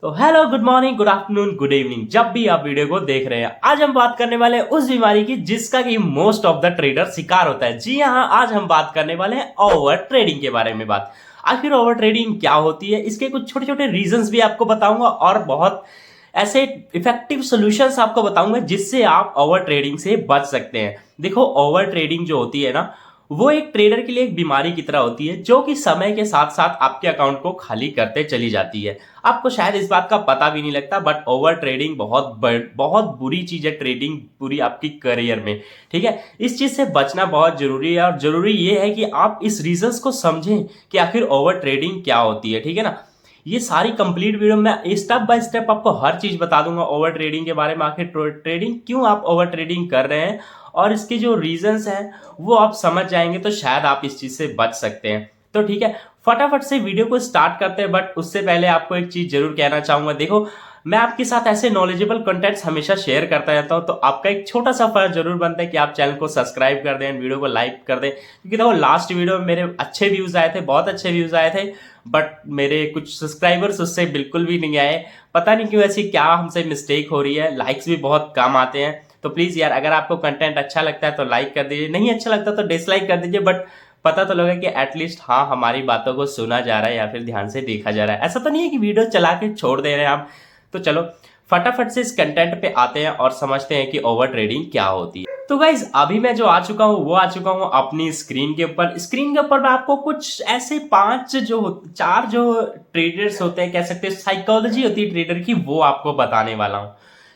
तो hello, good morning, good afternoon, good evening, जब भी आप वीडियो को देख रहे हैं। आज हम बात करने वाले हैं उस बीमारी की जिसका कि मोस्ट ऑफ द ट्रेडर शिकार होता है। जी हाँ, आज हम बात करने वाले हैं ओवर ट्रेडिंग के बारे में। बात आखिर ओवर ट्रेडिंग क्या होती है, इसके कुछ छोटे छोटे रीजंस भी आपको बताऊंगा और बहुत ऐसे इफेक्टिव सॉल्यूशंस आपको बताऊंगा जिससे आप ओवर ट्रेडिंग से बच सकते हैं। देखो, ओवर ट्रेडिंग जो होती है ना, वो एक ट्रेडर के लिए एक बीमारी की तरह होती है जो कि समय के साथ साथ आपके अकाउंट को खाली करते चली जाती है। आपको शायद इस बात का पता भी नहीं लगता, बट ओवर ट्रेडिंग बहुत बुरी चीज है। ट्रेडिंग पूरी आपकी करियर में, ठीक है, इस चीज से बचना बहुत जरूरी है। और जरूरी ये है कि आप इस रीजंस को समझें कि आखिर ओवर ट्रेडिंग क्या होती है, ठीक है ना। ये सारी कंप्लीट वीडियो में स्टेप बाय स्टेप आपको हर चीज बता दूंगा ओवर ट्रेडिंग के बारे में। आखिर ट्रेडिंग क्यों आप ओवर ट्रेडिंग कर रहे हैं और इसके जो रीजंस हैं वो आप समझ जाएंगे तो शायद आप इस चीज से बच सकते हैं। तो ठीक है, फटाफट से वीडियो को स्टार्ट करते हैं। बट उससे पहले आपको एक चीज जरूर कहना चाहूंगा। देखो, मैं आपके साथ ऐसे नॉलेजेबल कंटेंट्स हमेशा शेयर करता रहता हूं, तो आपका एक छोटा सा फर्ज जरूर बनता है कि आप चैनल को सब्सक्राइब कर दें, वीडियो को लाइक कर दें। क्योंकि देखो, लास्ट वीडियो में मेरे अच्छे व्यूज आए थे, बहुत अच्छे व्यूज आए थे, बट मेरे कुछ सब्सक्राइबर्स उससे बिल्कुल भी नहीं आए। पता नहीं क्यों, ऐसी क्या हमसे मिस्टेक हो रही है। लाइक्स भी बहुत कम आते हैं। तो प्लीज यार, अगर आपको कंटेंट अच्छा लगता है तो लाइक कर दीजिए, नहीं अच्छा लगता तो डिसलाइक कर दीजिए। बट पता तो लगे कि एटलीस्ट हाँ, हमारी बातों को सुना जा रहा है या फिर ध्यान से देखा जा रहा है। ऐसा तो नहीं है कि वीडियो चला के छोड़ दे रहे हैं आप। तो चलो फटाफट से इस कंटेंट पे आते हैं और समझते हैं कि ओवर ट्रेडिंग क्या होती है। तो गाइज, अभी मैं जो आ चुका हूँ वो आ चुका हूँ अपनी स्क्रीन के ऊपर। स्क्रीन के ऊपर मैं आपको कुछ ऐसे चार जो ट्रेडर्स होते हैं, कह सकते हैं साइकोलॉजी होती है ट्रेडर की, वो आपको बताने वाला हूँ।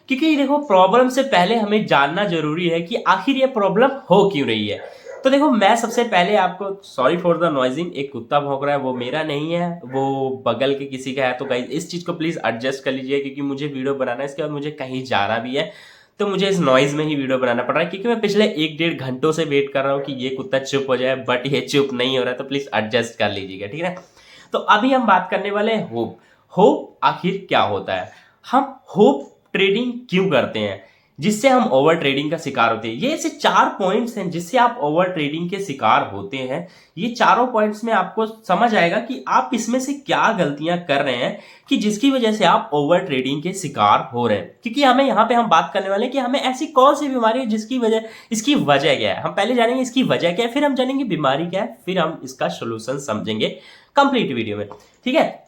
क्योंकि देखो, प्रॉब्लम से पहले हमें जानना जरूरी है कि आखिर ये प्रॉब्लम हो क्यों रही है। तो देखो, मैं सबसे पहले आपको, सॉरी फॉर द नॉइजिंग, एक कुत्ता भौंक रहा है, वो मेरा नहीं है, वो बगल के किसी का है। तो गाइस, इस चीज को प्लीज एडजस्ट कर लीजिए क्योंकि मुझे वीडियो बनाना है, इसके बाद मुझे कहीं जाना भी है। तो मुझे इस नॉइज में ही वीडियो बनाना पड़ रहा है क्योंकि मैं पिछले 1-1.5 घंटों से वेट कर रहा हूँ कि ये कुत्ता चुप हो जाए, बट ये चुप नहीं हो रहा है। तो प्लीज एडजस्ट कर लीजिएगा, ठीक है। तो अभी हम बात करने वाले हैं होप। होप आखिर क्या होता है, हम होप ट्रेडिंग क्यों करते हैं, जिससे हम ओवर ट्रेडिंग का शिकार होते हैं। ये ऐसे 4 पॉइंट्स हैं जिससे आप ओवर ट्रेडिंग के शिकार होते हैं। ये चारों पॉइंट्स में आपको समझ आएगा कि आप इसमें से क्या गलतियां कर रहे हैं कि जिसकी वजह से आप ओवर ट्रेडिंग के शिकार हो रहे हैं। क्योंकि हमें यहाँ पे हम बात करने वाले हैं कि हमें ऐसी कौन सी बीमारी है जिसकी वजह, इसकी वजह क्या है। हम पहले जानेंगे इसकी वजह क्या है, फिर हम जानेंगे बीमारी क्या है, फिर हम इसका सोल्यूशन समझेंगे कंप्लीट वीडियो में, ठीक है।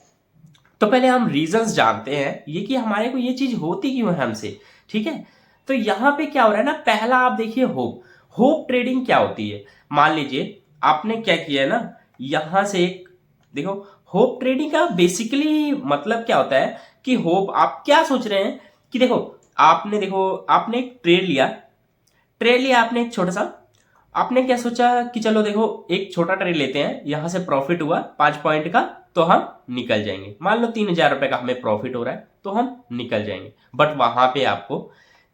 तो पहले हम रीजंस जानते हैं ये कि हमारे को ये चीज होती क्यों है हमसे, ठीक है। तो यहां पे क्या हो रहा है ना, पहला आप देखिए होप। होप ट्रेडिंग क्या होती है, मान लीजिए आपने क्या किया है ना, यहां से एक देखो, होप ट्रेडिंग का बेसिकली मतलब क्या होता है कि होप, आप क्या सोच रहे हैं कि देखो, आपने एक ट्रेड लिया आपने एक छोटा सा। आपने क्या सोचा कि चलो देखो, एक छोटा ट्रेड लेते हैं, यहां से प्रॉफिट हुआ 5 पॉइंट का तो हम निकल जाएंगे। मान लो 3,000 रुपए का हमें प्रॉफिट हो रहा है तो हम निकल जाएंगे। बट वहां पे आपको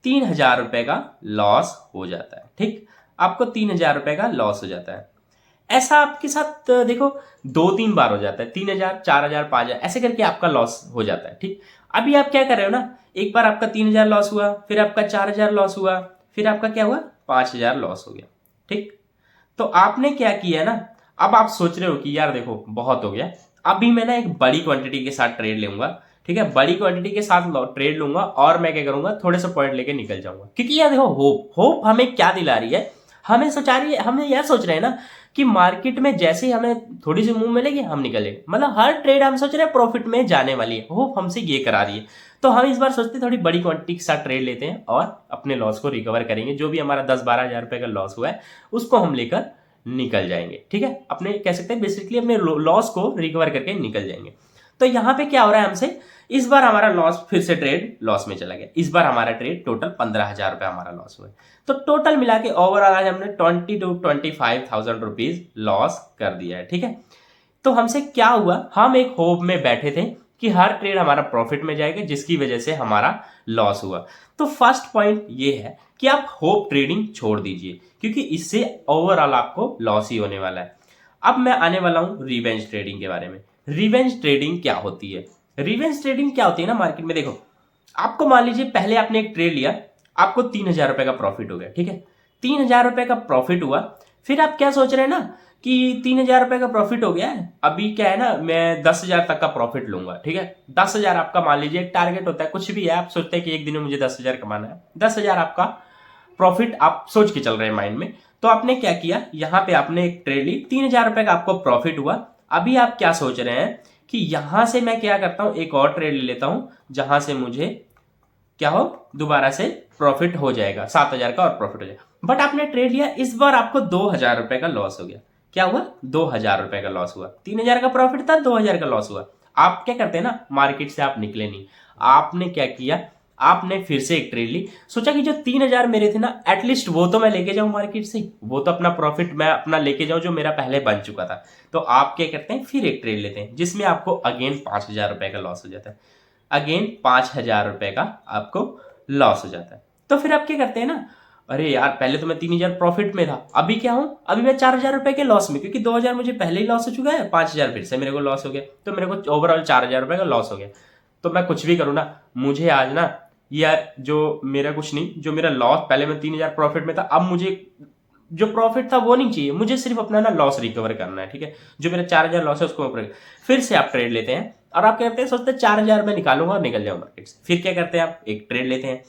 3,000 रुपए का लॉस हो जाता है, ठीक। आपको 3,000 रुपए का लॉस हो जाता है। ऐसा आपके साथ देखो 2-3 बार हो जाता है। 3,000, 4,000, 5,000 ऐसे करके आपका लॉस हो जाता है, ठीक। अभी आप क्या कर रहे हो ना, एक बार आपका 3,000 लॉस हुआ, फिर आपका 4,000 लॉस हुआ, फिर आपका क्या हुआ, 5,000 लॉस हो गया, ठीक। तो आपने क्या किया ना, अब आप सोच रहे हो कि यार देखो, बहुत हो गया, अभी मैं ना एक बड़ी क्वांटिटी के साथ ट्रेड लूंगा, ठीक है। बड़ी क्वांटिटी के साथ ट्रेड लूंगा और मैं क्या करूंगा, थोड़े से पॉइंट लेके निकल जाऊंगा। क्योंकि यार देखो, होप हमें क्या दिला रही है, हमें यह सोच रहे हैं ना कि मार्केट में जैसे ही हमें थोड़ी सी मूव मिलेगी हम निकलेंगे। मतलब हर ट्रेड हम सोच रहे हैं प्रॉफिट में जाने वाली है, होप हमसे ये करा रही है। तो हम इस बार सोचते हैं थोड़ी बड़ी क्वांटिटी के साथ ट्रेड लेते हैं और अपने लॉस को रिकवर करेंगे। जो भी हमारा 10-12 हजार रुपए का लॉस हुआ है उसको हम लेकर निकल जाएंगे, ठीक है। अपने कह सकते हैं बेसिकली अपने लॉस को रिकवर करके निकल जाएंगे। तो यहाँ पे क्या हो रहा है हमसे, इस बार हमारा लॉस, फिर से ट्रेड लॉस में चला गया। इस बार हमारा ट्रेड टोटल 15,000 रुपए हमारा लॉस हुआ है। तो टोटल मिला के ओवरऑल आज हमने 20 to 25,000 रुपीज लॉस कर दिया है, ठीक है। तो हमसे क्या हुआ, हम एक होप में बैठे थे कि हर ट्रेड हमारा प्रॉफिट में जाएगा, जिसकी वजह से हमारा लॉस हुआ। तो फर्स्ट पॉइंट ये है कि आप होप ट्रेडिंग छोड़ दीजिए क्योंकि इससे ओवरऑल आपको लॉस ही होने वाला है। अब मैं आने वाला हूं रिवेंज ट्रेडिंग के बारे में। रिवेंज ट्रेडिंग क्या होती है, रिवेंज ट्रेडिंग क्या होती है ना मार्केट में, देखो, आपको मान लीजिए पहले आपने एक ट्रेड लिया, आपको 3,000 रुपए का प्रॉफिट हो गया, ठीक है। 3,000 रुपए का प्रॉफिट हुआ, फिर आप क्या सोच रहे हैं ना कि 3,000 रुपए का प्रॉफिट हो गया है, अभी क्या है ना, मैं 10,000 तक का प्रॉफिट लूंगा, ठीक है। 10,000 आपका मान लीजिए एक टारगेट होता है, कुछ भी है, आप सोचते हैं कि एक दिन में मुझे 10,000 कमाना है, 10,000 आपका प्रॉफिट आप सोच के चल रहे हैं माइंड में। तो आपने क्या किया, यहाँ पे आपने एक ट्रेड ली, 3,000 रुपए का आपको प्रॉफिट हुआ। अभी आप क्या सोच रहे हैं कि यहां से मैं क्या करता हूं, एक और ट्रेड ले लेता हूं जहां से मुझे क्या हो, दोबारा से प्रॉफिट हो जाएगा, 7,000 का और प्रॉफिट हो जाएगा। बट आपने ट्रेड लिया, इस बार आपको 2,000 रुपए का लॉस हो गया। क्या हुआ, 2,000 रुपए का लॉस हुआ। 3,000 का प्रॉफिट था, 2,000 का लॉस हुआ। आप क्या करते हैं ना, मार्केट से आप निकले नहीं, आपने क्या किया, आपने फिर से एक ट्रेड ली, सोचा कि जो 3,000 मेरे थे ना, एटलीस्ट वो तो मैं लेके जाऊं मार्केट से, वो तो अपना प्रॉफिट मैं अपना लेके जाऊं जो मेरा पहले बन चुका था। तो आप क्या करते हैं, फिर एक ट्रेड लेते हैं जिसमें आपको अगेन 5,000 रुपए का लॉस हो जाता है, अगेन 5,000 रुपए का आपको लॉस हो जाता है। तो फिर आप क्या करते हैं ना, अरे यार पहले तो मैं 3,000 प्रॉफिट में था, अभी क्या हूं, अभी मैं 4,000 रुपए के लॉस में, क्योंकि 2,000 मुझे पहले ही लॉस हो चुका है, 5,000 फिर से मेरे को लॉस हो गया, तो मेरे को ओवरऑल 4,000 रुपए का लॉस हो गया। तो मैं कुछ भी करूँ ना, मुझे आज ना, या जो मेरा कुछ नहीं, जो मेरा लॉस, पहले मैं 3,000 प्रॉफिट में था, अब मुझे जो प्रॉफिट था वो नहीं चाहिए, मुझे सिर्फ अपना ना लॉस रिकवर करना है, ठीक है। जो मेरा 4,000 लॉस है उसको फिर से आप ट्रेड लेते हैं, और आप क्या करते हैं, सोचते हैं 4,000 में निकालूंगा और निकल जाऊं मार्केट से। फिर क्या करते हैं, आप एक ट्रेड लेते हैं,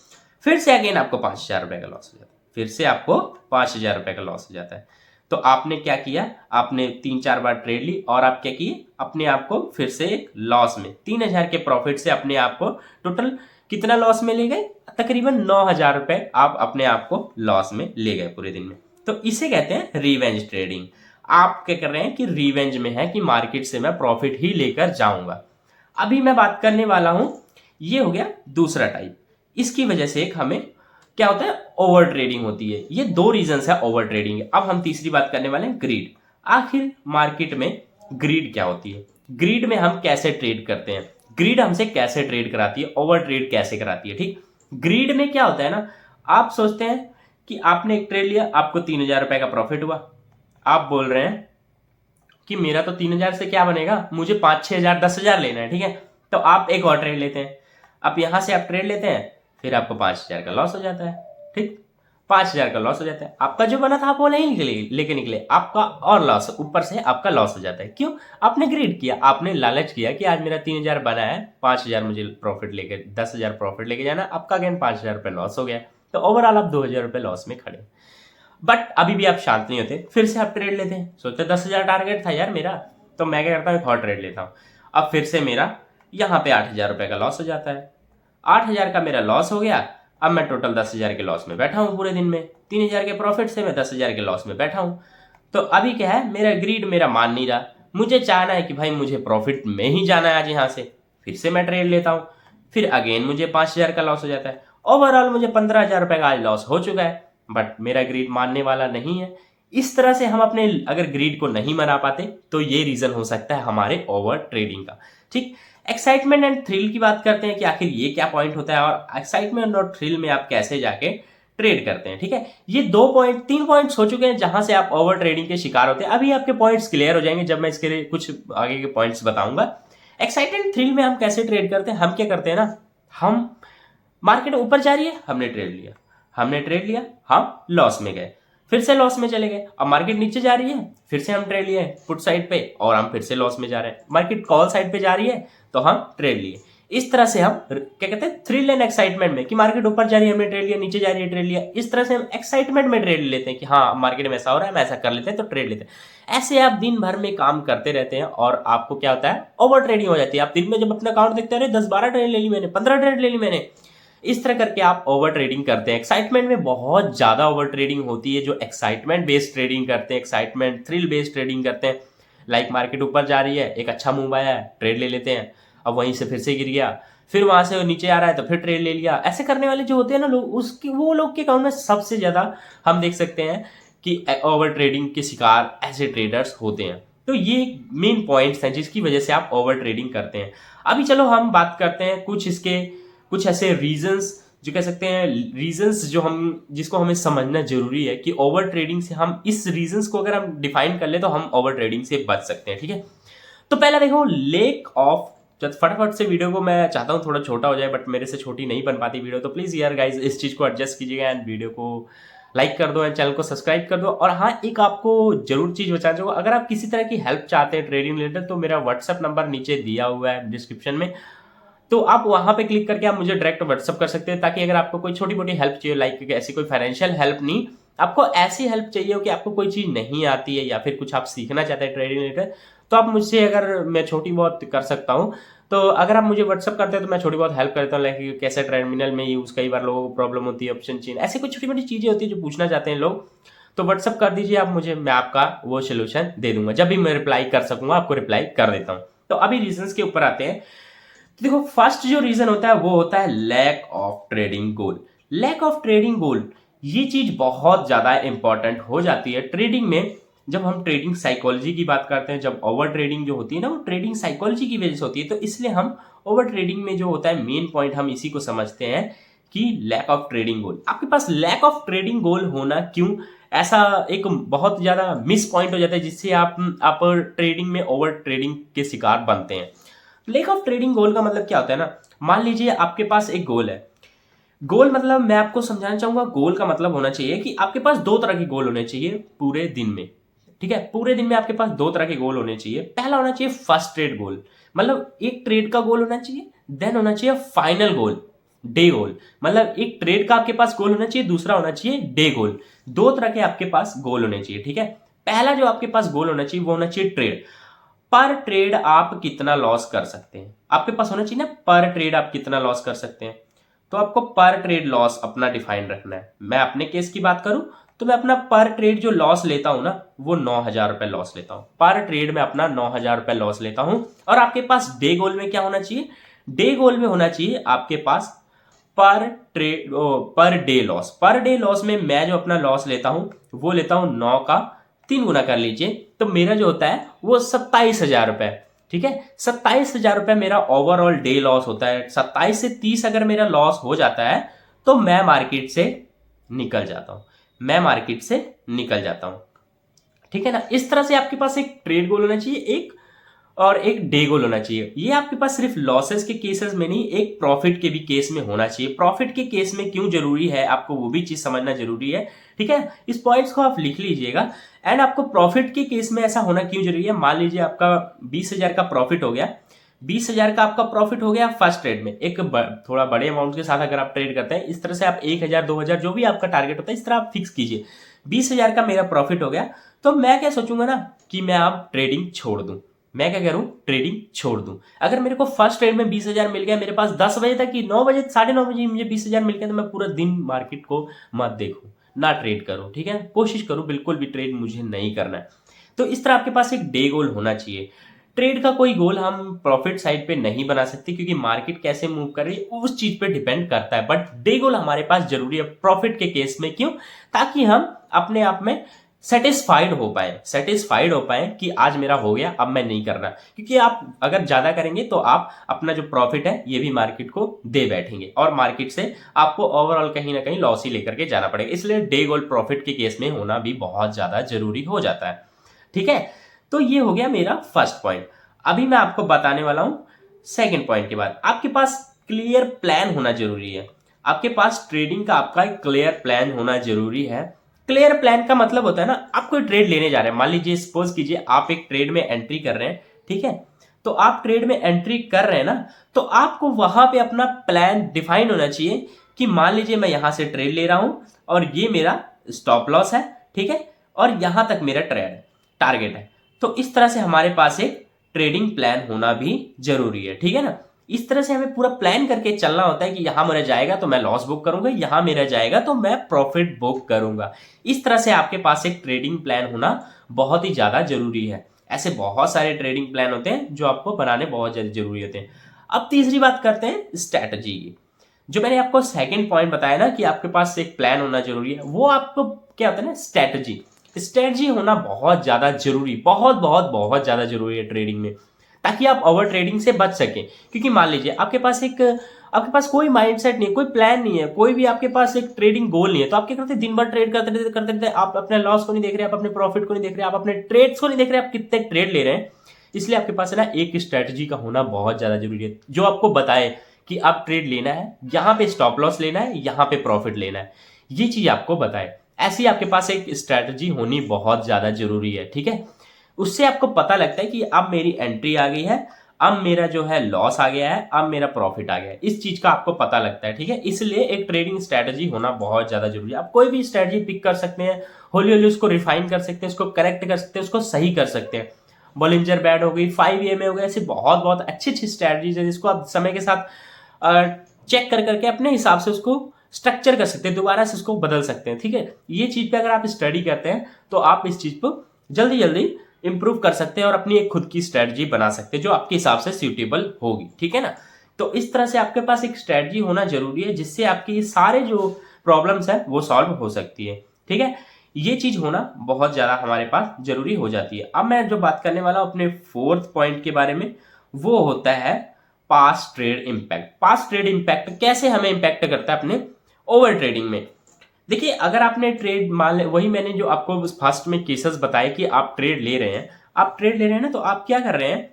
फिर से अगेन आपको 5,000 रुपए का लॉस हो जाता है, फिर से आपको 5,000 रुपए का लॉस हो जाता है। तो आपने क्या किया, आपने 3-4 बार ट्रेड ली, और आप क्या किए, अपने आप को फिर से एक लॉस में, 3,000 के प्रॉफिट से अपने आप को टोटल कितना लॉस में ले गए, तकरीबन 9,000 रुपए आप अपने आप को लॉस में ले गए पूरे दिन में। तो इसे कहते हैं रिवेंज ट्रेडिंग। आप क्या कर रहे हैं कि रिवेंज में है कि मार्केट से मैं प्रॉफिट ही लेकर जाऊंगा। अभी मैं बात करने वाला हूं, ये हो गया दूसरा टाइप। इसकी वजह से एक हमें क्या होता है, ओवर ट्रेडिंग होती है। ये 2 रीजंस है ओवर ट्रेडिंग है। अब हम तीसरी बात करने वाले हैं, ग्रीड। आखिर मार्केट में ग्रीड क्या होती है, ग्रीड में हम कैसे ट्रेड करते हैं, ग्रीड हमसे कैसे ट्रेड कराती है, ओवर ट्रेड कैसे कराती है, ठीक। ग्रीड में क्या होता है ना, आप सोचते हैं कि आपने एक ट्रेड लिया, आपको 3,000 रुपए का प्रॉफिट हुआ, आप बोल रहे हैं कि मेरा तो 3,000 से क्या बनेगा, मुझे 5-6,000 10,000 लेना है, ठीक है। तो आप एक और ट्रेड लेते हैं, अब यहां से आप ट्रेड लेते हैं, फिर आपको 5,000 का लॉस हो जाता है, ठीक। 5,000 का लॉस हो जाता है, आपका जो बना था आप वो नहीं लेके निकले, आपका और लॉस, ऊपर से आपका लॉस हो जाता है। क्यों, आपने ग्रीड किया, आपने लालच किया कि आज मेरा 3,000 बना है, 5,000 मुझे प्रॉफिट लेके, 10,000 प्रॉफिट लेके जाना, आपका अगेन 5,000 रुपए लॉस हो गया। तो ओवरऑल आप 2,000 रुपए लॉस में खड़े। बट अभी भी आप शांत नहीं होते, फिर से आप ट्रेड लेते हैं, सोचते 10,000 टारगेट था यार मेरा, तो मैं क्या करता हूँ, एक और ट्रेड लेता हूँ। अब फिर से मेरा यहाँ पे 8,000 रुपए का लॉस हो जाता है। 8,000 का मेरा लॉस हो गया, अब मैं टोटल 10,000 के लॉस में बैठा हूँ पूरे दिन में, 3,000 के प्रॉफिट से मैं 10,000 के लॉस में बैठा हूँ। तो अभी क्या है, मेरा ग्रीड मेरा मान नहीं रहा, मुझे चाहना है कि भाई मुझे प्रॉफिट में ही जाना है आज यहाँ से। फिर से मैं ट्रेड लेता हूँ, फिर अगेन मुझे 5,000 का लॉस हो जाता है। ओवरऑल मुझे 15,000 रुपए का आज लॉस हो चुका है, बट मेरा ग्रीड मानने वाला नहीं है। इस तरह से हम अपने अगर ग्रीड को नहीं मना पाते तो ये रीजन हो सकता है हमारे ओवर ट्रेडिंग का, ठीक। एक्साइटमेंट एंड थ्रिल की बात करते हैं कि आखिर ये क्या पॉइंट होता है, और एक्साइटमेंट और थ्रिल में आप कैसे जाके ट्रेड करते हैं, ठीक है। ये 3 पॉइंट्स हो चुके हैं जहां से आप ओवर ट्रेडिंग के शिकार होते हैं। अभी आपके पॉइंट्स क्लियर हो जाएंगे जब मैं इसके लिए कुछ आगे के पॉइंट्स बताऊंगा। एक्साइटेड थ्रिल में हम कैसे ट्रेड करते हैं, हम क्या करते हैं ना, हम मार्केट ऊपर जा रही है, हमने ट्रेड लिया, हम लॉस में गए, फिर से लॉस में चले गए। अब मार्केट नीचे जा रही है, फिर से हम ट्रेड लिए पुट साइड पे, और हम फिर से लॉस में जा रहे हैं। मार्केट कॉल साइड पे जा रही है तो हम ट्रेड लिए। इस तरह से हम क्या कहते हैं, थ्रिल एंड एक्साइटमेंट में, कि मार्केट ऊपर जा रही है हमने ट्रेड लिया, नीचे जा रही है ट्रेड लिया। इस तरह से हम एक्साइटमेंट में ट्रेड लेते हैं कि हाँ मार्केट में ऐसा हो रहा है, हम ऐसा कर लेते हैं तो ट्रेड लेते हैं। ऐसे आप दिन भर में काम करते रहते हैं और आपको क्या होता है, ओवर ट्रेडिंग हो जाती है। आप दिन में जब अपना अकाउंट देखते हैं, 10-12 ट्रेड ले ली मैंने, 15 ट्रेड ले ली मैंने, इस तरह करके आप ओवर ट्रेडिंग करते हैं। एक्साइटमेंट में बहुत ज्यादा ओवर ट्रेडिंग होती है। जो एक्साइटमेंट बेस्ड ट्रेडिंग करते हैं, एक्साइटमेंट थ्रिल बेस्ड ट्रेडिंग करते हैं, लाइक मार्केट ऊपर जा रही है, एक अच्छा मूव आया है, ट्रेड ले लेते हैं, अब वहीं से फिर से गिर गया, फिर वहां से नीचे आ रहा है तो फिर ट्रेड ले लिया। ऐसे करने वाले जो होते हैं ना लोग, उसके वो लोग के अकाउंट में सबसे ज्यादा हम देख सकते हैं कि ओवर ट्रेडिंग के शिकार ऐसे ट्रेडर्स होते हैं। तो ये मेन पॉइंट्स हैं जिसकी वजह से आप ओवर ट्रेडिंग करते हैं। अभी चलो हम बात करते हैं कुछ ऐसे रीजंस, जो कह सकते हैं रीजंस जिसको हमें समझना जरूरी है कि ओवर ट्रेडिंग से हम इस रीजंस को अगर हम डिफाइन कर ले तो हम ओवर ट्रेडिंग से बच सकते हैं, ठीक है। तो पहला देखो, लेक ऑफ, फटाफट से वीडियो को मैं चाहता हूँ थोड़ा छोटा हो जाए, बट मेरे से छोटी नहीं बन पाती वीडियो, तो प्लीज यार गाइज इस चीज को एडजस्ट कीजिएगा एंड वीडियो को लाइक कर दो एंड चैनल को सब्सक्राइब कर दो। और हाँ, एक आपको जरूर चीज बता दूंगा, अगर आप किसी तरह की हेल्प चाहते हैं ट्रेडिंग रिलेटेड तो मेरा व्हाट्सएप नंबर नीचे दिया हुआ है डिस्क्रिप्शन में, तो आप वहां पे क्लिक करके आप मुझे डायरेक्ट व्हाट्सअप कर सकते हैं, ताकि अगर आपको कोई छोटी मोटी हेल्प चाहिए, लाइक ऐसी कोई फाइनेंशियल हेल्प नहीं, आपको ऐसी हेल्प चाहिए हो कि आपको कोई चीज नहीं आती है या फिर कुछ आप सीखना चाहते हैं ट्रेडिंग रिलेटेड, तो आप मुझसे, अगर मैं छोटी बहुत कर सकता हूँ, तो अगर आप मुझे व्हाट्सअप करते हैं तो मैं छोटी बहुत हेल्प करता हूँ, लाइक कैसे टर्मिनल में यूज, कई बार लोगों को प्रॉब्लम होती है, ऑप्शन चेन, ऐसी कुछ छोटी मोटी चीजें होती है जो पूछना चाहते हैं लोग, तो व्हाट्सअप कर दीजिए आप मुझे, मैं आपका वो सोल्यूशन दे दूंगा। जब भी मैं रिप्लाई कर सकूंगा आपको रिप्लाई कर देता हूँ। तो अभी रीजंस के ऊपर आते हैं। तो देखो, फर्स्ट जो रीजन होता है वो होता है lack of trading goal. Lack of trading goal, ये चीज बहुत ज्यादा इंपॉर्टेंट हो जाती है ट्रेडिंग में। जब हम ट्रेडिंग साइकोलॉजी की बात करते हैं, जब ओवर ट्रेडिंग जो होती है ना, वो ट्रेडिंग साइकोलॉजी की वजह से होती है, तो इसलिए हम ओवर ट्रेडिंग में जो होता है मेन पॉइंट हम इसी को समझते हैं कि लैक ऑफ ट्रेडिंग गोल। आपके पास लैक ऑफ ट्रेडिंग गोल होना क्यों, ऐसा एक बहुत ज्यादा मिस पॉइंट हो जाता है, जिससे आप ट्रेडिंग में ओवर ट्रेडिंग के शिकार बनते हैं। लैक ऑफ ट्रेडिंग गोल का मतलब क्या होता है ना, मान लीजिए आपके पास एक गोल है। गोल मतलब मैं आपको समझाना चाहूंगा, गोल का मतलब होना चाहिए कि आपके पास दो तरह के गोल होने चाहिए पूरे दिन में। ठीक है, पूरे दिन में आपके पास दो तरह के गोल होने चाहिए। पहला होना चाहिए फर्स्ट ट्रेड गोल, मतलब एक ट्रेड का गोल होना चाहिए। देन होना चाहिए फाइनल गोल, डे गोल, मतलब एक ट्रेड का आपके पास गोल होना चाहिए, दूसरा होना चाहिए डे गोल। दो तरह के आपके पास गोल होने चाहिए। ठीक है, पहला जो आपके पास गोल होना चाहिए वो होना चाहिए ट्रेड। पर ट्रेड आप कितना लॉस कर सकते हैं, आपके पास होना चाहिए ना, पर ट्रेड आप कितना लॉस कर सकते हैं। तो आपको पर ट्रेड लॉस अपना डिफाइन रखना है। मैं अपने केस की बात करूं तो मैं अपना पर ट्रेड जो लॉस लेता हूं ना, वो 9,000 रुपए लॉस लेता हूं। पर ट्रेड में अपना 9,000 रुपए लॉस लेता हूं। और आपके पास डे गोल में क्या होना चाहिए, डे गोल में होना चाहिए आपके पास पर trade per day loss. Per day loss में मैं जो अपना लॉस लेता हूं वो लेता हूं 9 का 3 गुना कर लीजिए, तो मेरा जो होता है वो 27,000 रुपए। ठीक है, 27,000 रुपए मेरा ओवरऑल डे लॉस होता है। 27 से 30 अगर मेरा लॉस हो जाता है तो मैं मार्केट से निकल जाता हूं, मैं मार्केट से निकल जाता हूं। ठीक है ना, इस तरह से आपके पास एक ट्रेड गोल होना चाहिए एक, और एक डे गोल होना चाहिए। ये आपके पास सिर्फ लॉसेस के केसेस में नहीं, एक प्रॉफिट के भी केस में होना चाहिए। प्रॉफिट के केस में क्यों जरूरी है, आपको वो भी चीज समझना जरूरी है। ठीक है, इस पॉइंट्स को आप लिख लीजिएगा। एंड आपको प्रॉफिट के केस में ऐसा होना क्यों जरूरी है, मान लीजिए आपका 20,000 का प्रॉफिट हो गया, 20,000 का आपका प्रॉफिट हो गया फर्स्ट ट्रेड में, एक थोड़ा बड़े अमाउंट के साथ अगर आप ट्रेड करते हैं, इस तरह से आप 1,000 2,000 जो भी आपका टारगेट होता है इस तरह आप फिक्स कीजिए। 20,000 का मेरा प्रॉफिट हो गया, तो मैं क्या सोचूंगा ना कि मैं अब ट्रेडिंग छोड़ दूं। मैं क्या करूं, ट्रेडिंग छोड़ दूं। अगर मेरे को फर्स्ट ट्रेड में 20,000 मिल गया, मेरे पास 10 बजे तक की 9 बजे 9:30 बजे मुझे 20,000 मिल गया, तो मैं पूरा दिन मार्केट को मत देखूं, ना ट्रेड करूं। ठीक है, कोशिश करूं बिल्कुल भी ट्रेड मुझे नहीं करना है। तो इस तरह आपके पास एक डे गोल होना चाहिए। ट्रेड का कोई गोल हम प्रॉफिट साइड पे नहीं बना सकते, क्योंकि मार्केट कैसे मूव कर रही है उस चीज पे डिपेंड करता है। बट डे गोल हमारे पास जरूरी है प्रॉफिट के केस में। क्यों, ताकि हम अपने आप में सेटिस्फाइड हो पाए कि आज मेरा हो गया, अब मैं नहीं करना। क्योंकि आप अगर ज्यादा करेंगे तो आप अपना जो प्रॉफिट है ये भी मार्केट को दे बैठेंगे, और मार्केट से आपको ओवरऑल कहीं ना कहीं लॉस ही लेकर के जाना पड़ेगा। इसलिए डे गोल प्रॉफिट के केस में होना भी बहुत ज्यादा जरूरी हो जाता है। ठीक है, तो ये हो गया मेरा फर्स्ट पॉइंट। अभी मैं आपको बताने वाला हूं सेकेंड पॉइंट के बाद। आपके पास क्लियर प्लान होना जरूरी है। आपके पास ट्रेडिंग का आपका एक क्लियर प्लान होना जरूरी है। क्लियर प्लान का मतलब होता है ना, आप कोई ट्रेड लेने जा रहे हैं, मान लीजिए सपोज कीजिए आप एक ट्रेड में एंट्री कर रहे हैं। ठीक है, तो आप ट्रेड में एंट्री कर रहे हैं ना, तो आपको वहां पे अपना प्लान डिफाइन होना चाहिए कि मान लीजिए मैं यहां से ट्रेड ले रहा हूं और ये मेरा स्टॉप लॉस है। ठीक है, और यहां तक मेरा ट्रेड टारगेट है। तो इस तरह से हमारे पास एक ट्रेडिंग प्लान होना भी जरूरी है। ठीक है ना, इस तरह से हमें पूरा प्लान करके चलना होता है कि यहां मेरा जाएगा तो मैं लॉस बुक करूंगा, यहां मेरा जाएगा तो मैं प्रॉफिट बुक करूंगा। इस तरह से आपके पास एक ट्रेडिंग प्लान होना बहुत ही ज्यादा जरूरी है। ऐसे बहुत सारे ट्रेडिंग प्लान होते हैं जो आपको बनाने बहुत ज्यादा जरूरी होते हैं। अब तीसरी बात करते हैं स्ट्रैटेजी की। जो मैंने आपको सेकंड पॉइंट बताया ना कि आपके पास एक प्लान होना जरूरी है, वो आपको क्या होता है ना, स्ट्रैटेजी होना बहुत ज्यादा जरूरी, बहुत बहुत बहुत ज्यादा जरूरी है ट्रेडिंग में, ताकि आप ओवर ट्रेडिंग से बच सकें। क्योंकि मान लीजिए आपके पास कोई माइंडसेट नहीं है, कोई प्लान नहीं है, कोई भी आपके पास एक ट्रेडिंग गोल नहीं है, तो आप क्या करते हैं, दिन भर ट्रेड करते रहते, आप अपने लॉस को नहीं देख रहे, आप अपने प्रॉफिट को नहीं देख रहे, आप अपने ट्रेड्स को नहीं देख रहे, आप कितने ट्रेड ले रहे हैं। इसलिए आपके पास है ना एक स्ट्रैटेजी का होना बहुत ज्यादा जरूरी है, जो आपको बताए कि आप ट्रेड लेना है, यहाँ पे स्टॉप लॉस लेना है, यहाँ पे प्रॉफिट लेना है, ये चीज आपको बताए। ऐसी आपके पास एक स्ट्रैटेजी होनी बहुत ज्यादा जरूरी है, ठीक है। उससे आपको पता लगता है कि अब मेरी एंट्री आ गई है, अब मेरा जो है लॉस आ गया है, अब मेरा प्रॉफिट आ गया है, इस चीज का आपको पता लगता है, ठीक है। इसलिए एक ट्रेडिंग स्ट्रैटेजी होना बहुत ज्यादा जरूरी है। आप कोई भी स्ट्रैटेजी पिक कर सकते हैं, होली होली उसको रिफाइन कर सकते हैं, उसको करेक्ट कर सकते हैं, उसको सही कर सकते हैं। बॉलिंजर बैंड हो गई, 5 EMA हो गया, ऐसी बहुत बहुत अच्छी अच्छी स्ट्रैटेजीज है जिसको आप समय के साथ चेक कर करके अपने हिसाब से उसको स्ट्रक्चर कर सकते हैं, दोबारा से उसको बदल सकते हैं, ठीक है। ये चीज पे अगर आप स्टडी करते हैं तो आप इस चीज को जल्दी जल्दी इंप्रूव कर सकते हैं और अपनी एक खुद की स्ट्रेटजी बना सकते हैं जो आपके हिसाब से सूटेबल होगी, ठीक है ना। तो इस तरह से आपके पास एक स्ट्रेटजी होना जरूरी है जिससे आपके सारे जो प्रॉब्लम्स है वो सॉल्व हो सकती है, ठीक है। ये चीज होना बहुत ज्यादा हमारे पास जरूरी हो जाती है। अब मैं जो बात करने वाला हूं अपने 4th पॉइंट के बारे में, वो होता है past trade impact. Past trade impact कैसे हमें इंपैक्ट करता है अपने ओवर ट्रेडिंग में। देखिए, अगर आपने ट्रेड मान ले, वही मैंने जो आपको फर्स्ट में केसेस बताए कि आप ट्रेड ले रहे हैं, ना, तो आप क्या कर रहे हैं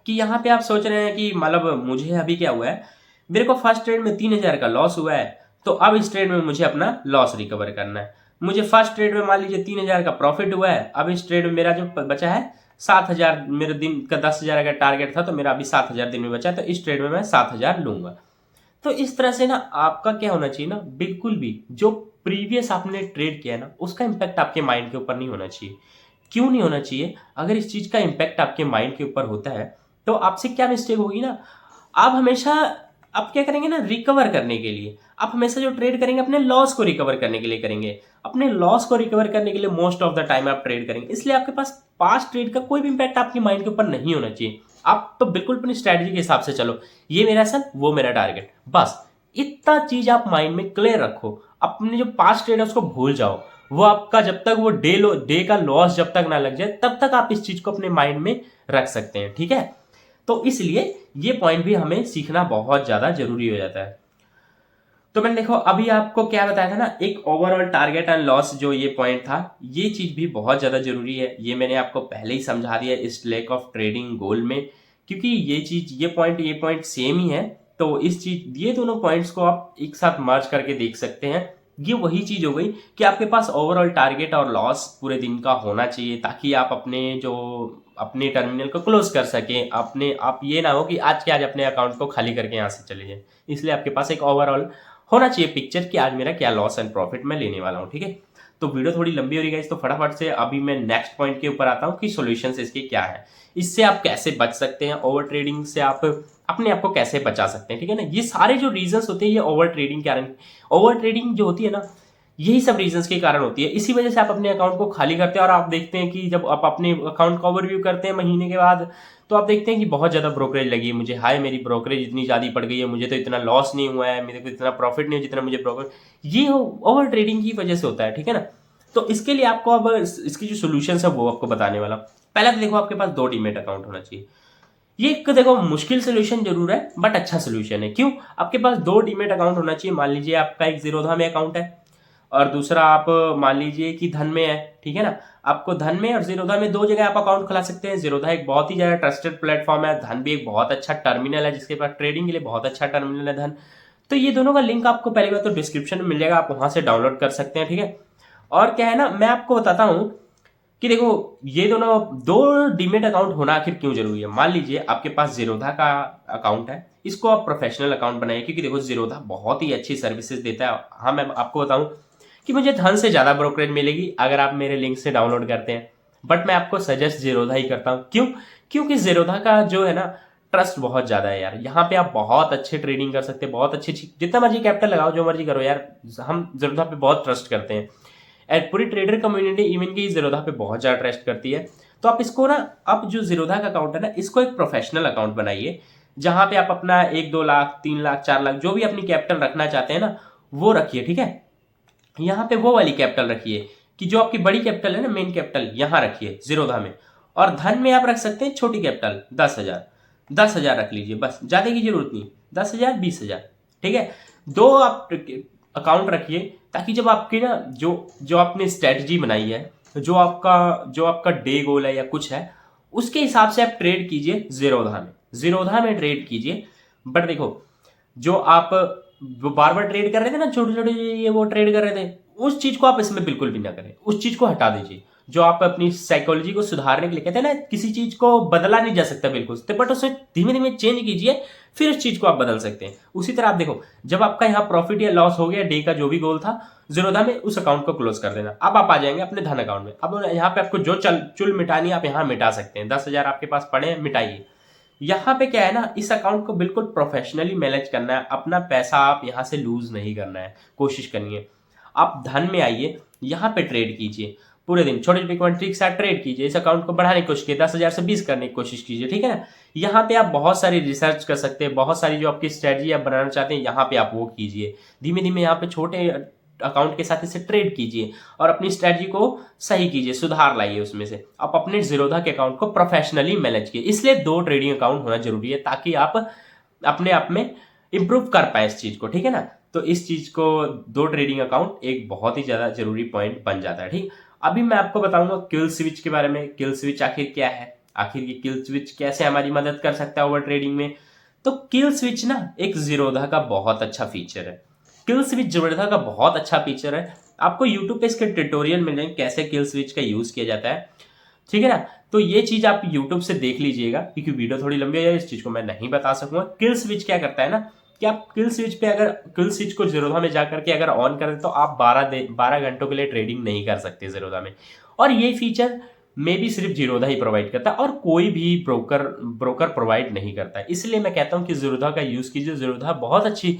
कि यहाँ पे आप सोच रहे हैं कि मतलब मुझे अभी क्या हुआ है, मेरे को फर्स्ट ट्रेड में 3,000 का लॉस हुआ है, तो अब इस ट्रेड में मुझे अपना लॉस रिकवर करना है। मुझे फर्स्ट ट्रेड में मान लीजिए 3,000 का प्रॉफिट हुआ है, अब इस ट्रेड में मेरा जो बचा है 7,000, मेरे दिन का 10,000 का टारगेट था तो मेरा अभी 7,000 दिन में बचा है, तो इस ट्रेड में मैं 7,000 लूंगा। तो इस तरह से ना आपका क्या होना चाहिए ना, बिल्कुल भी जो प्रीवियस आपने ट्रेड किया है ना उसका इंपैक्ट आपके माइंड के ऊपर नहीं होना चाहिए। क्यों नहीं होना चाहिए? अगर इस चीज का इंपैक्ट आपके माइंड के ऊपर होता है तो आपसे क्या मिस्टेक होगी ना, आप हमेशा आप क्या करेंगे ना, रिकवर करने के लिए आप हमेशा जो ट्रेड करेंगे अपने लॉस को रिकवर करने के लिए करेंगे। अपने लॉस को रिकवर करने के लिए मोस्ट ऑफ द टाइम आप ट्रेड करेंगे, इसलिए आपके पास पास्ट ट्रेड का कोई भी इंपैक्ट आपके माइंड के ऊपर नहीं होना चाहिए। आप तो बिल्कुल अपनी स्ट्रैटेजी के हिसाब से चलो, ये मेरा सन, वो मेरा टारगेट, बस इतना चीज आप माइंड में क्लियर रखो। अपने जो पास्ट ट्रेड है उसको भूल जाओ, वो आपका जब तक वो डे का लॉस जब तक ना लग जाए तब तक आप इस चीज को अपने माइंड में रख सकते हैं, ठीक है। तो इसलिए ये पॉइंट भी हमें सीखना बहुत ज्यादा जरूरी हो जाता है। तो मैंने देखो अभी आपको क्या बताया था ना, एक ओवरऑल टारगेट एंड लॉस, जो ये पॉइंट था, ये चीज भी बहुत ज्यादा जरूरी है। ये मैंने आपको पहले ही समझा दिया इस लैक ऑफ ट्रेडिंग गोल में, क्योंकि ये पॉइंट सेम ही है। तो इस चीज, ये दोनों पॉइंट्स को आप एक साथ मर्ज करके देख सकते हैं। ये वही चीज हो गई कि आपके पास ओवरऑल टारगेट और लॉस पूरे दिन का होना चाहिए, ताकि आप अपने टर्मिनल को क्लोज कर सकें। आप ये ना हो कि आज के आज अपने अकाउंट को खाली करके यहाँ से चले जाए। इसलिए आपके पास एक ओवरऑल होना चाहिए पिक्चर कि आज मेरा क्या लॉस एंड प्रॉफिट मैं लेने वाला हूँ, ठीक है। तो वीडियो थोड़ी लंबी हो रही है तो फटाफट से अभी मैं नेक्स्ट पॉइंट के ऊपर आता हूँ कि सॉल्यूशंस इसके क्या है, इससे आप कैसे बच सकते हैं, ओवर ट्रेडिंग से आप अपने आप को कैसे बचा सकते हैं, ठीक है ना। ये सारे जो रीजंस होते हैं ये ओवर ट्रेडिंग के कारण, ओवर ट्रेडिंग जो होती है ना, यही सब रीजंस के कारण होती है। इसी वजह से आप अपने अकाउंट को खाली करते हैं और आप देखते हैं कि जब आप अपने अकाउंट का ओवरव्यू करते हैं महीने के बाद, तो आप देखते हैं कि बहुत ज्यादा ब्रोकरेज लगी है मुझे, हाय मेरी ब्रोकरेज इतनी ज्यादा पड़ गई है, मुझे तो इतना लॉस नहीं हुआ है, मेरे को इतना प्रॉफिट नहीं हुआ जितना मुझे ब्रोकर। ये ओवर ट्रेडिंग की वजह से होता है, ठीक है ना। तो इसके लिए आपको अब इसकी जो सोल्यूशन है वो आपको बताने वाला। पहला तो देखो आपके पास 2 डीमेट अकाउंट होना चाहिए। ये एक देखो मुश्किल सोल्यूशन जरूर है बट अच्छा सोल्यूशन है। क्यों? आपके पास 2 डीमेट अकाउंट होना चाहिए। मान लीजिए आपका एक जीरोधा में अकाउंट है और दूसरा आप मान लीजिए कि धन में है, ठीक है ना। आपको धन में और जीरोधा में 2 जगह आप अकाउंट खुला सकते हैं। जीरोधा एक बहुत ही ज्यादा ट्रस्टेड प्लेटफॉर्म है, धन भी एक बहुत अच्छा टर्मिनल है जिसके पास ट्रेडिंग के लिए बहुत अच्छा टर्मिनल है धन। तो ये दोनों का लिंक आपको पहली बात तो डिस्क्रिप्शन में मिल जाएगा, आप वहां से डाउनलोड कर सकते हैं, ठीक है। और क्या है ना, मैं आपको बताता हूं कि देखो ये दोनों 2 डीमेट अकाउंट होना आखिर क्यों जरूरी है। मान लीजिए आपके पास जीरोधा का अकाउंट है, इसको आप प्रोफेशनल अकाउंट बनाइए, क्योंकि देखो जीरोधा बहुत ही अच्छी सर्विसेज देता है। हाँ, मैं आपको बताऊं कि मुझे धन से ज्यादा ब्रोकरेज मिलेगी अगर आप मेरे लिंक से डाउनलोड करते हैं, बट मैं आपको सजेस्ट जीरोधा ही करता हूं। क्यों? क्योंकि जीरोधा का जो है ना ट्रस्ट बहुत ज्यादा है यार। यहाँ पे आप बहुत अच्छे ट्रेडिंग कर सकते हैं, बहुत अच्छी जितना मर्जी कैपिटल लगाओ, जो मर्जी करो यार, हम जीरोधा पे बहुत ट्रस्ट करते हैं। एंड पूरी ट्रेडर कम्युनिटी इवन की जीरोधा पे बहुत ज्यादा ट्रस्ट करती है। तो आप इसको ना, अब जो जीरोधा का अकाउंट है ना, इसको एक प्रोफेशनल अकाउंट बनाइए, जहां पे आप अपना 1-2 लाख 3 लाख 4 लाख जो भी अपनी कैपिटल रखना चाहते हैं ना वो रखिए, ठीक है। यहाँ पे वो वाली कैपिटल रखिए कि जो आपकी बड़ी कैपिटल है ना, मेन कैपिटल यहाँ रखिए जीरोधा में। और धन में आप रख सकते हैं छोटी कैपिटल 10,000 रख लीजिए, बस ज्यादा की जरूरत नहीं, 10,000 20,000, ठीक है। 2 आप अकाउंट रखिए ताकि जब आपकी ना जो आपने स्ट्रेटजी बनाई है, जो आपका डे गोल है या कुछ है, उसके हिसाब से आप ट्रेड कीजिए जीरोधा में ट्रेड कीजिए। बट देखो जो आप बार बार ट्रेड कर रहे थे ना, छोटे छोटे ये वो ट्रेड कर रहे थे, उस चीज को आप इसमें बिल्कुल भी ना करें, उस चीज को हटा दीजिए। जो आप अपनी साइकोलॉजी को सुधारने के लिए कहते हैं ना, किसी चीज को बदला नहीं जा सकता बिल्कुल, बट उसे धीमे धीमे चेंज कीजिए, फिर उस चीज को आप बदल सकते हैं। उसी तरह आप देखो, जब आपका यहाँ प्रॉफिट या लॉस हो गया, डे का जो भी गोल था जीरोधा में, उस अकाउंट को क्लोज कर देना। अब आप आ जाएंगे अपने धन अकाउंट में। अब यहाँ पे आपको जो चुल मिटानी है आप यहाँ मिटा सकते हैं। 10,000 आपके पास पड़े हैं, मिटाइए। यहाँ पे क्या है ना, इस अकाउंट को बिल्कुल प्रोफेशनली मैनेज करना है। अपना पैसा आप यहाँ से लूज नहीं करना है, कोशिश करिए। आप धन में आइए, यहाँ पे ट्रेड कीजिए पूरे दिन, छोटे छोटे क्वांटिटी के साथ ट्रेड कीजिए। इस अकाउंट को बढ़ाने की कोशिश कीजिए, 10,000 से 20 करने की कोशिश कीजिए, ठीक है ना। यहाँ पे आप बहुत सारी रिसर्च कर सकते हैं, बहुत सारी जो आपकी स्ट्रेटजी आप बनाना चाहते हैं यहाँ पे आप वो कीजिए। धीमे धीमे यहाँ पे छोटे अकाउंट के साथ इसे ट्रेड कीजिए और अपनी स्ट्रेटजी को सही कीजिए, सुधार लाइए उसमें से। आप अपने जीरोधा के अकाउंट को प्रोफेशनली मैनेज कीजिए। इसलिए 2 ट्रेडिंग अकाउंट होना जरूरी है, ताकि आप अपने आप में इंप्रूव कर पाए इस चीज को, ठीक है ना। तो इस चीज को 2 ट्रेडिंग अकाउंट एक बहुत ही ज्यादा जरूरी पॉइंट बन जाता है, ठीक। अभी मैं आपको बताऊंगा किल स्विच के बारे में। किल स्विच आखिर क्या है, आखिर ये किल स्विच कैसे हमारी मदद कर सकता है ओवर ट्रेडिंग में। तो किल स्विच ना एक जीरोधा का बहुत अच्छा फीचर है। किल स्विच जीरोधा का बहुत अच्छा फीचर है। आपको यूट्यूब पे इसके ट्यूटोरियल मिल जाएंगे कैसे किल स्विच का यूज किया जाता है, ठीक है ना। तो ये चीज आप यूट्यूब से देख लीजिएगा, क्योंकि वीडियो थोड़ी लंबी है, इस चीज को मैं नहीं बता सकूंगा। किल स्विच क्या करता है ना, कि आप किल स्विच पे अगर किल स्विच को जीरोधा में जाकर के अगर ऑन करें तो आप 12 घंटों के लिए ट्रेडिंग नहीं कर सकते जीरोधा में। और ये फीचर में भी सिर्फ जीरोधा ही प्रोवाइड करता है और कोई भी ब्रोकर प्रोवाइड नहीं करता है। इसलिए मैं कहता हूं कि जीरोधा का यूज कीजिए। जीरोधा बहुत अच्छी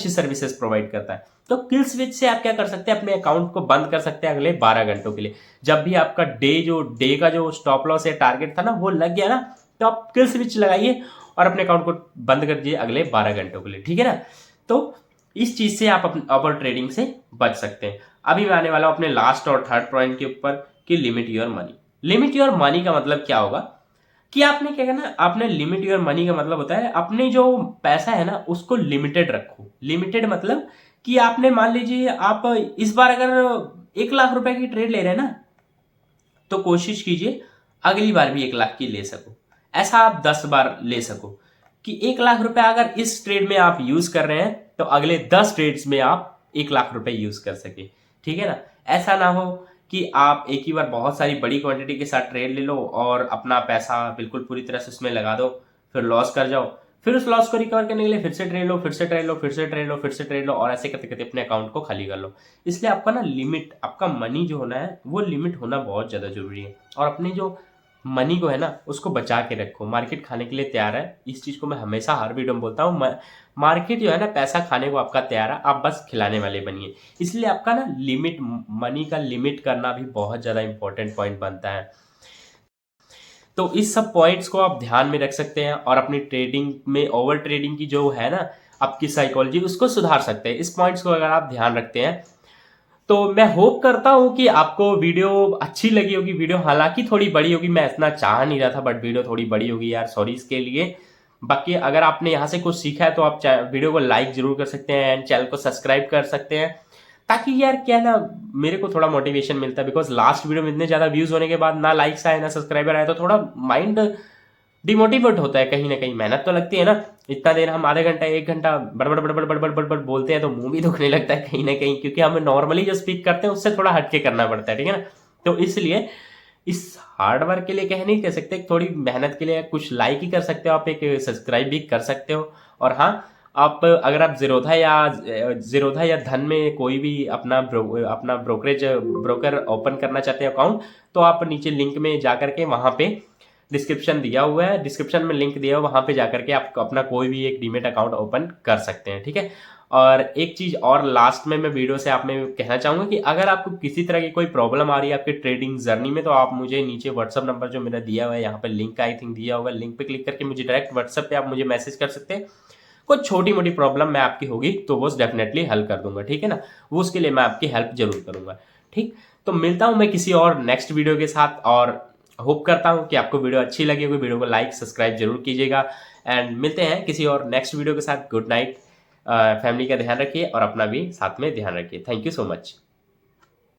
सर्विसेज प्रोवाइड करता है। तो किल स्विच से आप क्या कर सकते हैं, अपने अकाउंट को बंद कर सकते हैं अगले 12 घंटों के लिए। जब भी आपका डे का जो स्टॉप लॉस या टारगेट था ना वो लग गया ना, तो आप किल स्विच लगाइए और अपने अकाउंट को बंद कर दीजिए अगले 12 घंटों के लिए, ठीक है ना। तो इस चीज से आप अपने ओवर ट्रेडिंग से बच सकते हैं। अभी मैं आने वाला हूं अपने लास्ट और थर्ड पॉइंट के ऊपर कि limit your money. Limit your money का मतलब क्या होगा कि आपने क्या करना, आपने लिमिट योर मनी का मतलब होता है अपने जो पैसा है ना उसको लिमिटेड रखो। लिमिटेड मतलब कि आपने मान लीजिए आप इस बार अगर 1 लाख रुपए की ट्रेड ले रहे हैं ना, तो कोशिश कीजिए अगली बार भी 1 लाख की ले सको। ऐसा आप 10 बार ले सको कि 1 लाख रुपए अगर इस ट्रेड में आप यूज कर रहे हैं तो अगले 10 ट्रेड्स में आप 1 लाख रुपए यूज कर सके, ठीक है ना। ऐसा ना हो कि आप एक ही बार बहुत सारी बड़ी क्वांटिटी के साथ ट्रेड ले लो और अपना पैसा बिल्कुल पूरी तरह से उसमें लगा दो, फिर लॉस कर जाओ, फिर उस लॉस को रिकवर करने के लिए फिर से ट्रेड लो, फिर से ट्रेड लो, फिर से ट्रेड लो, फिर से ट्रेड लो, और ऐसे करते करते अपने अकाउंट को खाली कर लो। इसलिए आपका ना लिमिट, आपका मनी जो होना है वो लिमिट होना बहुत ज्यादा जरूरी है। और अपनी जो मनी को है ना उसको बचा के रखो। मार्केट खाने के लिए तैयार है, इस चीज को मैं हमेशा हर वीडियो में बोलता हूँ। मार्केट जो है ना पैसा खाने को आपका तैयार है, आप बस खिलाने वाले बनिए। इसलिए आपका ना लिमिट, मनी का लिमिट करना भी बहुत ज्यादा इंपॉर्टेंट पॉइंट बनता है। तो इस सब पॉइंट्स को आप ध्यान में रख सकते हैं और अपनी ट्रेडिंग में ओवर ट्रेडिंग की जो है ना आपकी साइकोलॉजी उसको सुधार सकते हैं। इस पॉइंट्स को अगर आप ध्यान रखते हैं तो मैं होप करता हूं कि आपको वीडियो अच्छी लगी होगी। वीडियो हालांकि थोड़ी बड़ी होगी, मैं इतना चाह नहीं रहा था, बट वीडियो थोड़ी बड़ी होगी यार, सॉरी इसके लिए। बाकी अगर आपने यहाँ से कुछ सीखा है तो आप वीडियो को लाइक जरूर कर सकते हैं एंड चैनल को सब्सक्राइब कर सकते हैं, ताकि यार क्या ना मेरे को थोड़ा मोटिवेशन मिलता है। बिकॉज लास्ट वीडियो में इतने ज्यादा व्यूज होने के बाद ना लाइक्स आए ना सब्सक्राइबर आए तो थोड़ा माइंड डिमोटिवेट होता है कहीं ना कहीं। मेहनत तो लगती है ना, इतना देर हम आधे घंटा 1 घंटा बड़बड़ बड़बड़ बड़बड़ बड़बड़ बोलते हैं तो मुंह भी दुखने लगता है कहीं ना कहीं, क्योंकि हमें नॉर्मली जो स्पीक करते हैं उससे थोड़ा हटके करना पड़ता है, ठीक है ना। तो इसलिए इस हार्ड वर्क के लिए कह नहीं कह सकते, थोड़ी मेहनत के लिए कुछ लाइक ही कर सकते हो आप, एक सब्सक्राइब भी कर सकते हो। और हाँ, आप अगर आप जीरोधा या धन में कोई भी अपना ब्रोकर ओपन करना चाहते हैं अकाउंट, तो आप नीचे लिंक में जाकर के वहां पे डिस्क्रिप्शन दिया हुआ है, डिस्क्रिप्शन में लिंक दिया हुआ, वहां पे जाकर के आप अपना कोई भी एक डीमेट अकाउंट ओपन कर सकते हैं, ठीक है। और एक चीज और लास्ट में मैं वीडियो से आप में कहना चाहूंगा कि अगर आपको किसी तरह की कोई प्रॉब्लम आ रही है आपके ट्रेडिंग जर्नी में, तो आप मुझे नीचे व्हाट्सअप नंबर जो मेरा दिया हुआ है यहाँ पे लिंक आई थिंक दिया हुआ है, लिंक पे क्लिक करके मुझे डायरेक्ट व्हाट्सएप पे आप मुझे मैसेज कर सकते हैं। कुछ छोटी मोटी प्रॉब्लम मैं आपकी होगी तो वो डेफिनेटली हल कर दूंगा, ठीक है ना। वो उसके लिए मैं आपकी हेल्प जरूर करूंगा, ठीक। तो मिलता हूं मैं किसी और नेक्स्ट वीडियो के साथ, और होप करता हूं कि आपको वीडियो अच्छी लगी होगी। वीडियो को लाइक सब्सक्राइब जरूर कीजिएगा एंड मिलते हैं किसी और नेक्स्ट वीडियो के साथ। Good night. फैमिली का ध्यान रखिए और अपना भी साथ में ध्यान रखिए। Thank you so much.